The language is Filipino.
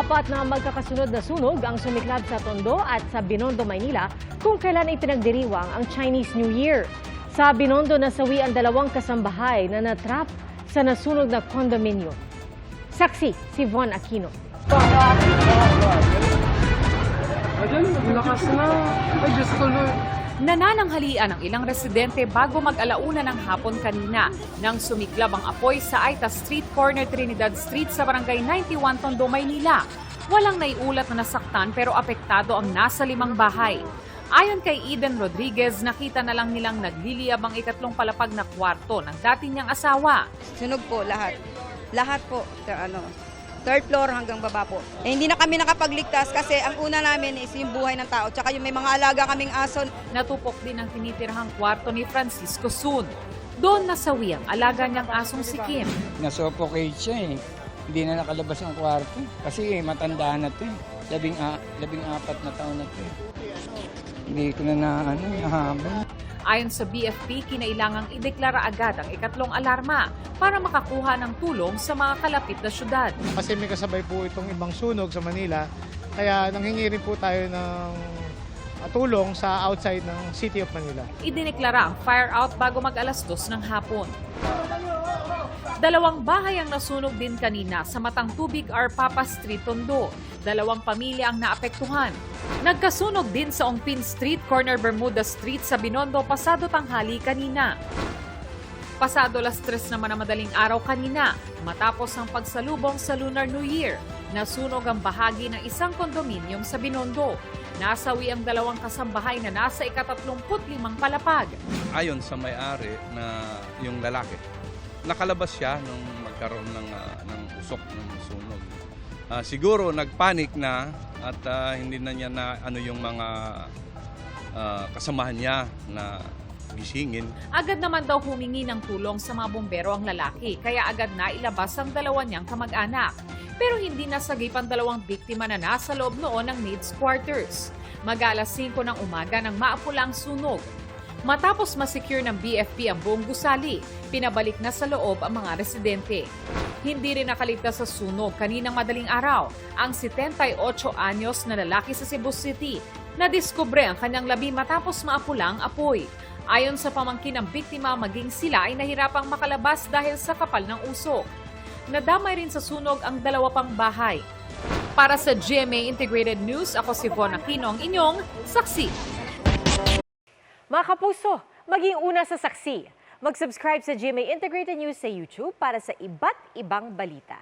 Apat na magkakasunod na sunog ang sumiklab sa Tondo at sa Binondo, Maynila kung kailan ipinagdiriwang ang Chinese New Year. Sa Binondo, nasawi ang dalawang kasambahay na natrap sa nasunog na kondominium. Saksi si Von Aquino. Lakas na. Ay, Diyos ko, Lord. Nanananghalian ang ilang residente bago mag-alauna ng hapon kanina nang sumiklab ang apoy sa Aita Street, corner Trinidad Street sa Barangay 91, Tondo, Maynila. Walang naiulat na nasaktan pero apektado ang nasa 5 bahay. Ayon kay Eden Rodriguez, nakita na lang nilang nagliliyab ang ikatlong palapag na kwarto ng dati niyang asawa. Sunog po lahat. Lahat po. Third floor hanggang baba po. Hindi na kami nakapagligtas kasi ang una namin is yung buhay ng tao. Tsaka yung may mga alaga kaming aso. Natupok din ang tinitirhang kwarto ni Francisco Sun. Doon nasawi ang alaga niyang asong si Kim. Nasuffocate siya eh. Hindi na nakalabas ang kwarto. Kasi matanda na to eh. 14 na taon na to eh. Hindi ko na nahabol. Ayon sa BFP, kinailangang ideklara agad ang ikatlong alarma para makakuha ng tulong sa mga kalapit na syudad. Kasi may kasabay po itong ibang sunog sa Manila, kaya nanghingi rin po tayo ng tulong sa outside ng City of Manila. Idineklara ang fire out bago mag-alas 2 ng hapon. 2 bahay ang nasunog din kanina sa Matang Tubig Arpapa Street, Tondo. 2 pamilya ang naapektuhan. Nagkasunog din sa Ongpin Street, corner Bermuda Street sa Binondo pasado tanghali kanina. Pasado alas 3 naman ang madaling araw kanina matapos ang pagsalubong sa Lunar New Year. Nasunog ang bahagi ng isang kondominium sa Binondo. Nasawi ang 2 kasambahay na nasa ika-35 palapag. Ayon sa may-ari na yung lalaki, nakalabas siya nung magkaroon ng usok ng sunog. Siguro nagpanik na at hindi na niya na yung mga kasamahan niya na gisingin. Agad naman daw humingi ng tulong sa mga bumbero ang lalaki, kaya agad na ilabas ang 2 niyang kamag-anak. Pero hindi nasagip ang 2 biktima na nasa loob noon ng maids quarters. Mag-alas 5 ng umaga nang maapula ang sunog. Matapos masecure ng BFP ang buong gusali, pinabalik na sa loob ang mga residente. Hindi rin nakaligtas sa sunog kaninang madaling araw ang 78 anyos na lalaki sa Cebu City na diskubre ang kanyang labi matapos maapula ang apoy. Ayon sa pamangkin ng biktima, maging sila ay nahirapang makalabas dahil sa kapal ng usok. Nadamay rin sa sunog ang 2 pang bahay. Para sa GMA Integrated News, ako si Von Aquino, ang inyong saksi. Mga kapuso, maging una sa saksi. Mag-subscribe sa GMA Integrated News sa YouTube para sa iba't ibang balita.